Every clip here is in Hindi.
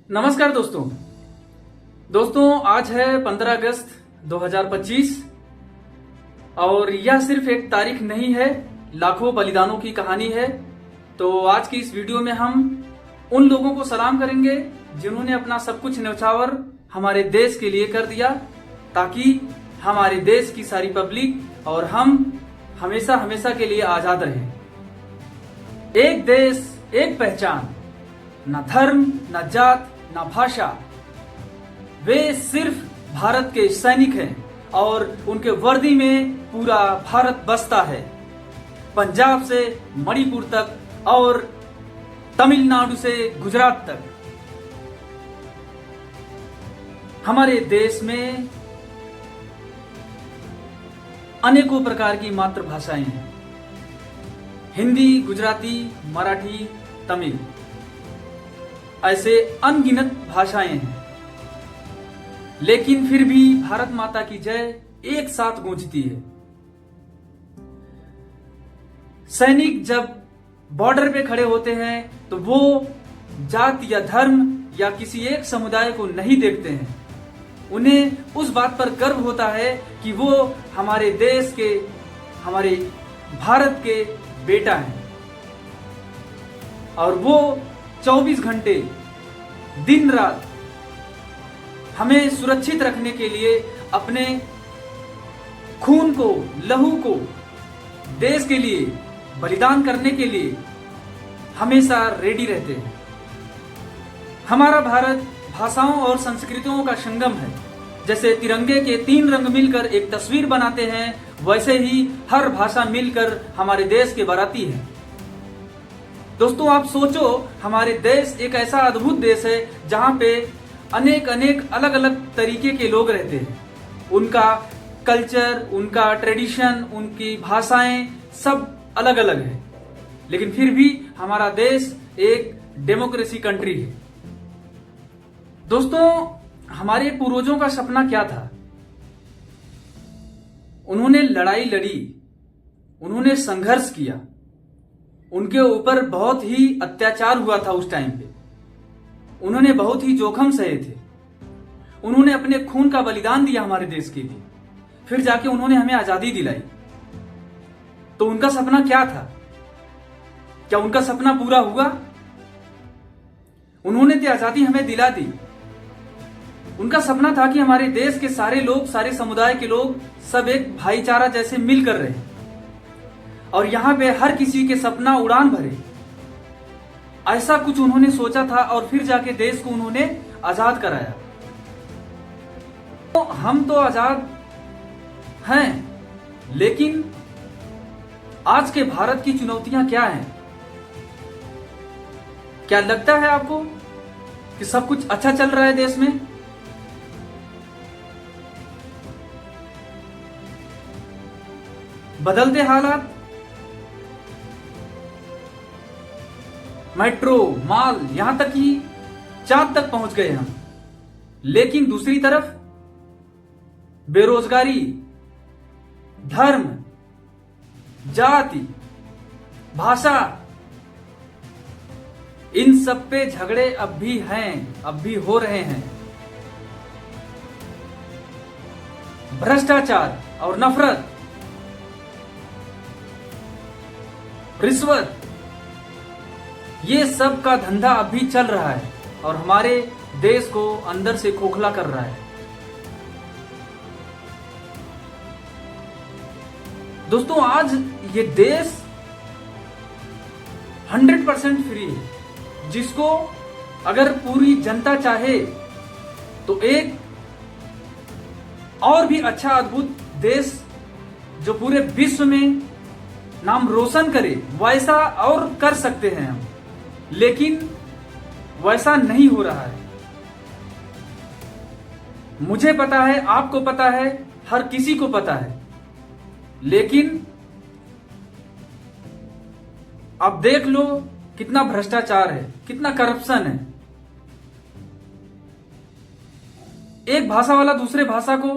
नमस्कार दोस्तों आज है 15 अगस्त 2025 और यह सिर्फ एक तारीख नहीं है, लाखों बलिदानों की कहानी है। तो आज की इस वीडियो में हम उन लोगों को सलाम करेंगे जिन्होंने अपना सब कुछ न्यौछावर हमारे देश के लिए कर दिया, ताकि हमारे देश की सारी पब्लिक और हम हमेशा हमेशा के लिए आजाद रहें। एक देश, एक पहचान, न धर्म, न जात, न भाषा। वे सिर्फ भारत के सैनिक हैं और उनके वर्दी में पूरा भारत बसता है, पंजाब से मणिपुर तक और तमिलनाडु से गुजरात तक। हमारे देश में अनेकों प्रकार की मातृभाषाएं हैं, हिंदी, गुजराती, मराठी, तमिल, ऐसे अनगिनत भाषाएं हैं। लेकिन फिर भी भारत माता की जय एक साथ गूंजती है। सैनिक जब बॉर्डर पे खड़े होते हैं तो वो जात या धर्म या किसी एक समुदाय को नहीं देखते हैं। उन्हें उस बात पर गर्व होता है कि वो हमारे देश के, हमारे भारत के बेटा हैं और वो 24 घंटे दिन रात हमें सुरक्षित रखने के लिए अपने खून को, लहू को देश के लिए बलिदान करने के लिए हमेशा रेडी रहते हैं। हमारा भारत भाषाओं और संस्कृतियों का संगम है। जैसे तिरंगे के 3 रंग मिलकर एक तस्वीर बनाते हैं, वैसे ही हर भाषा मिलकर हमारे देश के बाराती है। दोस्तों आप सोचो, हमारे देश एक ऐसा अद्भुत देश है जहां पे अनेक अलग अलग तरीके के लोग रहते हैं। उनका कल्चर, उनका ट्रेडिशन, उनकी भाषाएं सब अलग अलग है, लेकिन फिर भी हमारा देश एक डेमोक्रेसी कंट्री है। दोस्तों हमारे पूर्वजों का सपना क्या था? उन्होंने लड़ाई लड़ी, उन्होंने संघर्ष किया, उनके ऊपर बहुत ही अत्याचार हुआ था उस टाइम पे। उन्होंने बहुत ही जोखम सहे थे। उन्होंने अपने खून का बलिदान दिया हमारे देश के लिए, फिर जाके उन्होंने हमें आजादी दिलाई। तो उनका सपना क्या था? क्या उनका सपना पूरा हुआ? उन्होंने तो आजादी हमें दिला दी। उनका सपना था कि हमारे देश के सारे लोग, सारे समुदाय के लोग सब एक भाईचारा जैसे मिलकर रहे और यहां पे हर किसी के सपना उड़ान भरे। ऐसा कुछ उन्होंने सोचा था और फिर जाके देश को उन्होंने आजाद कराया। तो हम तो आजाद हैं, लेकिन आज के भारत की चुनौतियां क्या हैं? क्या लगता है आपको कि सब कुछ अच्छा चल रहा है देश में? बदलते हालात, मेट्रो, माल, यहां तक कि चांद तक पहुंच गए हम। लेकिन दूसरी तरफ बेरोजगारी, धर्म, जाति, भाषा, इन सब पे झगड़े अब भी हैं, अब भी हो रहे हैं। भ्रष्टाचार और नफरत, रिश्वत, ये सब का धंधा अभी चल रहा है और हमारे देश को अंदर से खोखला कर रहा है। दोस्तों आज ये देश 100% फ्री है, जिसको अगर पूरी जनता चाहे तो एक और भी अच्छा अद्भुत देश जो पूरे विश्व में नाम रोशन करे, वैसा और कर सकते हैं हम। लेकिन वैसा नहीं हो रहा है। मुझे पता है, आपको पता है, हर किसी को पता है। लेकिन अब देख लो कितना भ्रष्टाचार है, कितना करप्शन है। एक भाषा वाला दूसरे भाषा को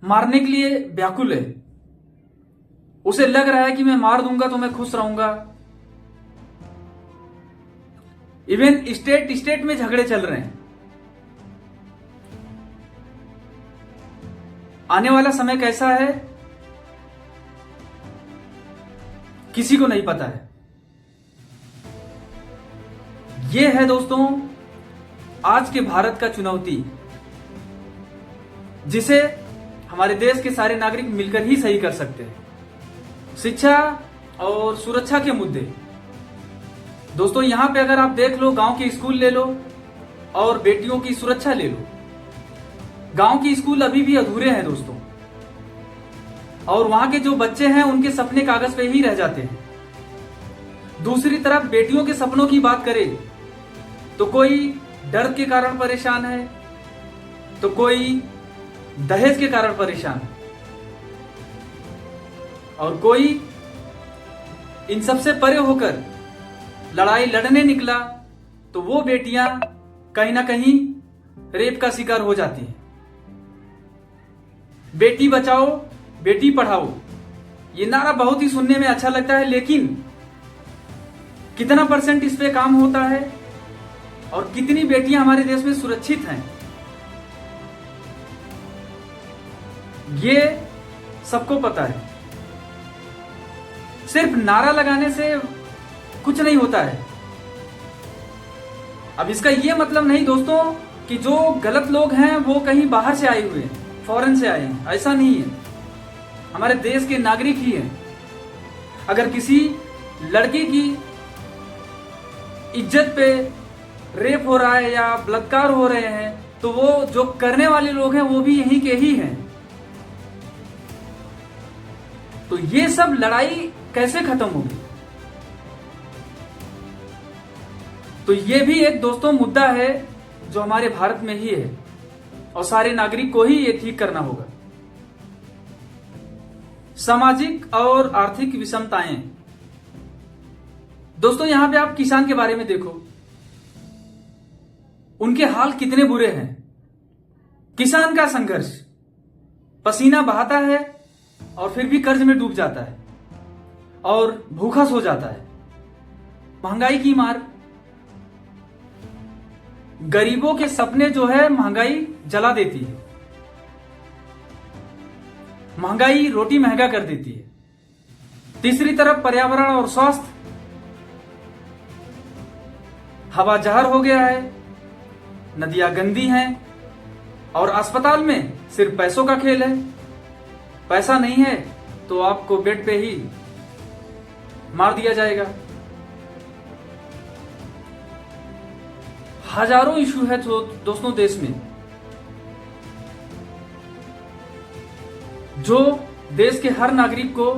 मारने के लिए व्याकुल है। उसे लग रहा है कि मैं मार दूंगा तो मैं खुश रहूंगा। इवन स्टेट स्टेट में झगड़े चल रहे हैं। आने वाला समय कैसा है किसी को नहीं पता है। यह है दोस्तों आज के भारत का चुनौती, जिसे हमारे देश के सारे नागरिक मिलकर ही सही कर सकते हैं। शिक्षा और सुरक्षा के मुद्दे दोस्तों, यहां पे अगर आप देख लो, गांव के स्कूल ले लो और बेटियों की सुरक्षा ले लो। गांव के स्कूल अभी भी अधूरे हैं दोस्तों, और वहां के जो बच्चे हैं उनके सपने कागज पे ही रह जाते हैं। दूसरी तरफ बेटियों के सपनों की बात करें तो कोई डर के कारण परेशान है, तो कोई दहेज के कारण परेशान है, और कोई इन सबसे परे होकर लड़ाई लड़ने निकला तो वो बेटियां कहीं ना कहीं रेप का शिकार हो जाती हैं। बेटी बचाओ बेटी पढ़ाओ, ये नारा बहुत ही सुनने में अच्छा लगता है, लेकिन कितना % इस पे काम होता है और कितनी बेटियां हमारे देश में सुरक्षित हैं, ये सबको पता है। सिर्फ नारा लगाने से कुछ नहीं होता है। अब इसका यह मतलब नहीं दोस्तों कि जो गलत लोग हैं वो कहीं बाहर से आए हुए हैं, फॉरेन से आए हैं, ऐसा नहीं है। हमारे देश के नागरिक ही हैं। अगर किसी लड़की की इज्जत पे रेप हो रहा है या बलात्कार हो रहे हैं तो वो जो करने वाले लोग हैं वो भी यहीं के ही हैं। तो ये सब लड़ाई कैसे खत्म होगी? तो ये भी एक दोस्तों मुद्दा है जो हमारे भारत में ही है और सारे नागरिक को ही ये ठीक करना होगा। सामाजिक और आर्थिक विषमताएं दोस्तों, यहां पे आप किसान के बारे में देखो, उनके हाल कितने बुरे हैं। किसान का संघर्ष, पसीना बहाता है और फिर भी कर्ज में डूब जाता है और भूखा सो जाता है। महंगाई की मार, गरीबों के सपने जो है महंगाई जला देती है। महंगाई रोटी महंगा कर देती है। तीसरी तरफ पर्यावरण और स्वास्थ्य, हवा जहर हो गया है, नदियां गंदी हैं और अस्पताल में सिर्फ पैसों का खेल है। पैसा नहीं है तो आपको बेड पे ही मार दिया जाएगा। हजारों इशू है तो दोस्तों देश में, जो देश के हर नागरिक को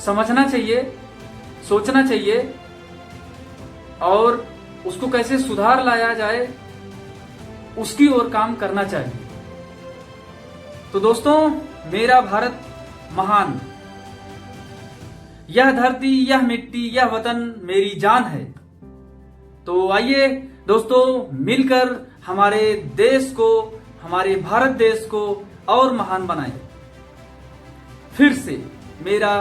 समझना चाहिए, सोचना चाहिए और उसको कैसे सुधार लाया जाए उसकी ओर काम करना चाहिए। तो दोस्तों, मेरा भारत महान, यह धरती, यह मिट्टी, यह वतन मेरी जान है। तो आइए दोस्तों मिलकर हमारे देश को, हमारे भारत देश को और महान बनाएं। फिर से मेरा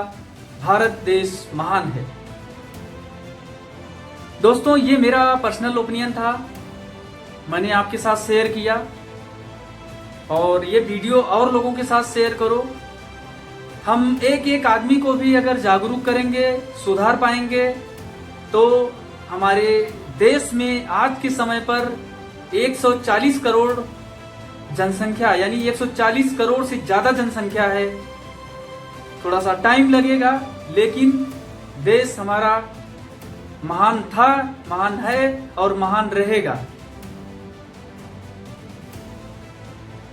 भारत देश महान है। दोस्तों, ये मेरा पर्सनल ओपिनियन था, मैंने आपके साथ शेयर किया और ये वीडियो और लोगों के साथ शेयर करो। हम एक एक आदमी को भी अगर जागरूक करेंगे, सुधार पाएंगे तो हमारे देश में आज के समय पर 140 करोड़ जनसंख्या, यानी 140 करोड़ से ज्यादा जनसंख्या है। थोड़ा सा टाइम लगेगा लेकिन देश हमारा महान था, महान है और महान रहेगा।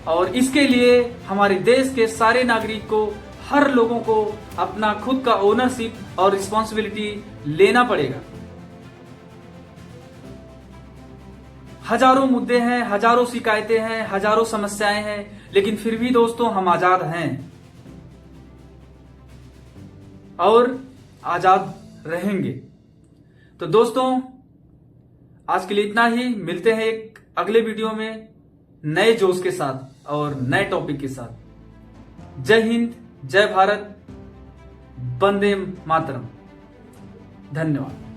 और इसके लिए हमारे देश के सारे नागरिक को, हर लोगों को अपना खुद का ओनरशिप और रिस्पॉन्सिबिलिटी लेना पड़ेगा। हजारों मुद्दे हैं, हजारों शिकायतें हैं, हजारों समस्याएं हैं, लेकिन फिर भी दोस्तों हम आजाद हैं और आजाद रहेंगे। तो दोस्तों, आज के लिए इतना ही। मिलते हैं एक अगले वीडियो में नए जोश के साथ और नए टॉपिक के साथ। जय हिंद, जय भारत, वंदे मातरम। धन्यवाद।